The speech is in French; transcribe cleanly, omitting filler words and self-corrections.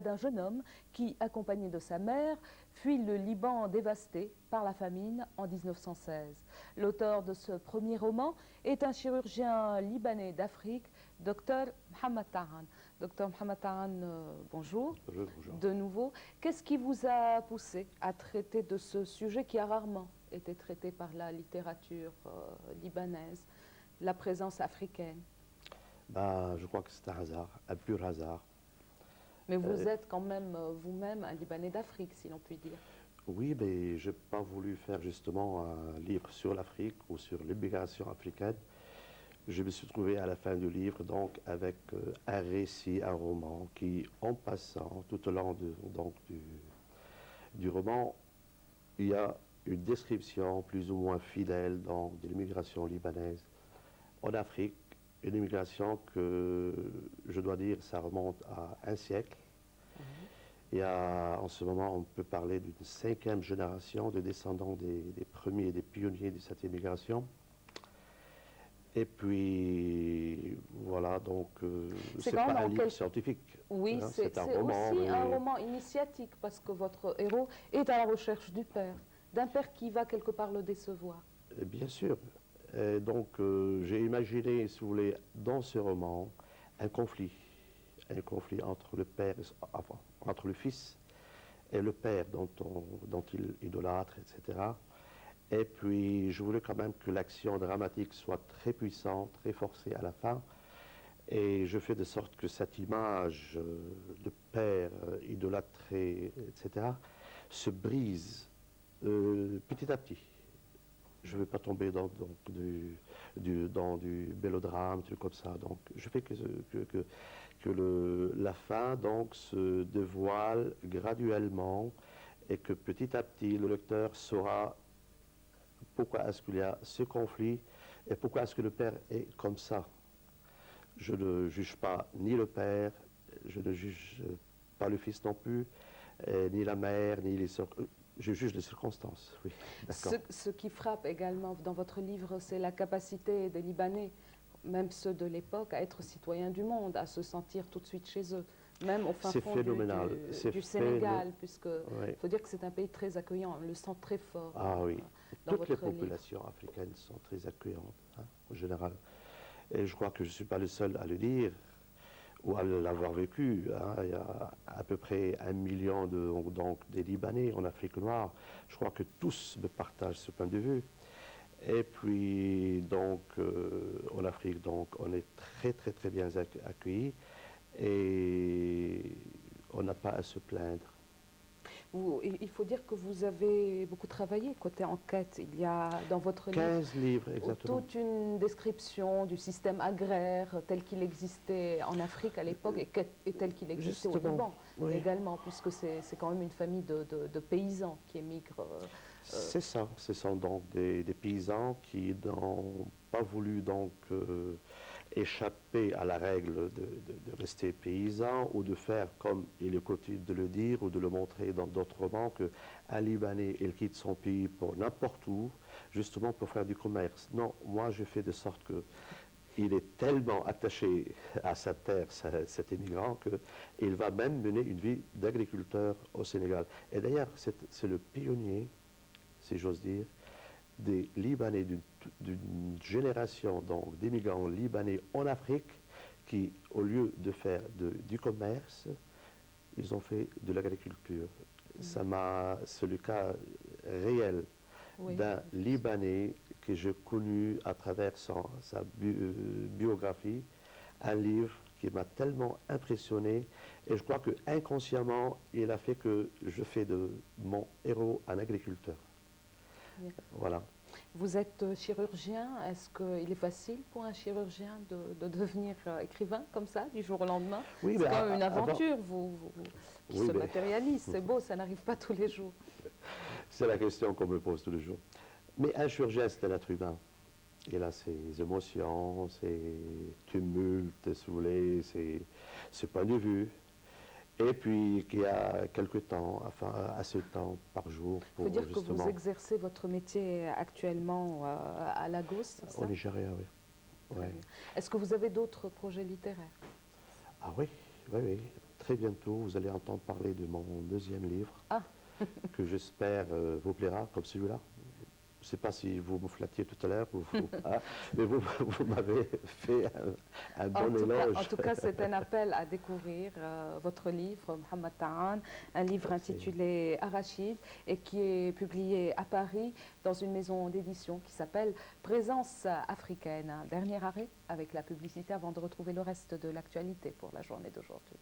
d'un jeune homme qui, accompagné de sa mère, fuit le Liban dévasté par la famine en 1916. L'auteur de ce premier roman est un chirurgien libanais d'Afrique, Dr Mohamed Tahan. Dr Mohamed Tahan, bonjour. Bonjour, bonjour. De nouveau, qu'est-ce qui vous a poussé à traiter de ce sujet qui a rarement été traité par la littérature libanaise, la présence africaine? Je crois que c'est un hasard, un pur hasard. Mais vous êtes quand même vous-même un Libanais d'Afrique, si l'on peut dire. Oui, mais je n'ai pas voulu faire justement un livre sur l'Afrique ou sur l'immigration africaine. Je me suis trouvé à la fin du livre donc avec un récit, un roman qui, en passant tout au long du roman, il y a une description plus ou moins fidèle donc, de l'immigration libanaise en Afrique. Une immigration que, je dois dire, ça remonte à un siècle. Et en ce moment, on peut parler d'une 5e génération de descendants des premiers et des pionniers de cette immigration. Et puis, voilà, donc, c'est pas un livre scientifique. Oui, hein, c'est un roman. aussi un roman initiatique, parce que votre héros est à la recherche du père, d'un père qui va quelque part le décevoir. Bien sûr. Et donc, j'ai imaginé, si vous voulez, dans ce roman, un conflit entre le père, enfin, entre le fils et le père dont il idolâtre, etc. Et puis, je voulais quand même que l'action dramatique soit très puissante, très forcée à la fin. Et je fais de sorte que cette image de père idolâtré, etc., se brise petit à petit. Je ne veux pas tomber dans du mélodrame, truc comme ça. Donc, je fais que la fin donc, se dévoile graduellement et que petit à petit, le lecteur saura pourquoi est-ce qu'il y a ce conflit et pourquoi est-ce que le père est comme ça. Je ne juge pas ni le père, je ne juge pas le fils non plus, ni la mère, ni les sœurs. Je juge les circonstances, oui, d'accord. Ce qui frappe également dans votre livre, c'est la capacité des Libanais, même ceux de l'époque, à être citoyens du monde, à se sentir tout de suite chez eux, même au fin fond du Sénégal, puisque il faut dire que c'est un pays très accueillant, on le sent très fort. Ah oui, dans toutes les votre livre. populations africaines sont très accueillantes, hein, en général. Et je crois que je ne suis pas le seul à le dire ou à l'avoir vécu. Hein. Il y a à peu près 1 million des Libanais en Afrique noire. Je crois que tous me partagent ce point de vue. Et puis, donc, en Afrique, donc, on est très, très, très bien accueillis et on n'a pas à se plaindre. Il faut dire que vous avez beaucoup travaillé côté enquête. Il y a dans votre 15 livres, exactement. toute une description du système agraire tel qu'il existait en Afrique à l'époque et tel qu'il existait au Liban également, puisque c'est quand même une famille de paysans qui émigrent. C'est ça, ce sont donc des paysans qui n'ont pas voulu donc échapper à la règle de rester paysans ou de faire comme il est coutume de le dire ou de le montrer dans d'autres romans qu'un Libanais, il quitte son pays pour n'importe où, justement pour faire du commerce. Non, moi je fais de sorte que il est tellement attaché à sa terre, cet immigrant, qu'il va même mener une vie d'agriculteur au Sénégal. Et d'ailleurs, c'est le pionnier, si j'ose dire, des Libanais, d'une génération d'immigrants libanais en Afrique qui, au lieu de faire du commerce, ils ont fait de l'agriculture. C'est le cas réel d'un Libanais que j'ai connu à travers sa biographie, un livre qui m'a tellement impressionné et je crois que inconsciemment il a fait que je fais de mon héros un agriculteur. Voilà. Vous êtes chirurgien. Est-ce qu'il est facile pour un chirurgien de devenir écrivain comme ça, du jour au lendemain? Oui, c'est quand même une aventure qui se matérialise. C'est beau, ça n'arrive pas tous les jours. C'est la question qu'on me pose tous les jours. Mais un chirurgien, c'est un être humain. Il a ses émotions, ses tumultes, si vous voulez, ses points de vue. Et puis qu'il y a quelques temps, enfin assez de temps par jour pour justement... Il faut dire justement... que vous exercez votre métier actuellement à Lagos, c'est ça? Au Nigeria, oui. Ouais. Est-ce que vous avez d'autres projets littéraires? Ah oui, oui, oui. très bientôt, vous allez entendre parler de mon deuxième livre, Ah, que j'espère vous plaira, comme celui-là. Je ne sais pas si vous me flattiez tout à l'heure, mais vous m'avez fait un bon éloge. En tout cas, c'est un appel à découvrir votre livre, Mohamed Ta'an, un livre Merci. intitulé Arachide et qui est publié à Paris dans une maison d'édition qui s'appelle Présence africaine. Un dernier arrêt avec la publicité avant de retrouver le reste de l'actualité pour la journée d'aujourd'hui.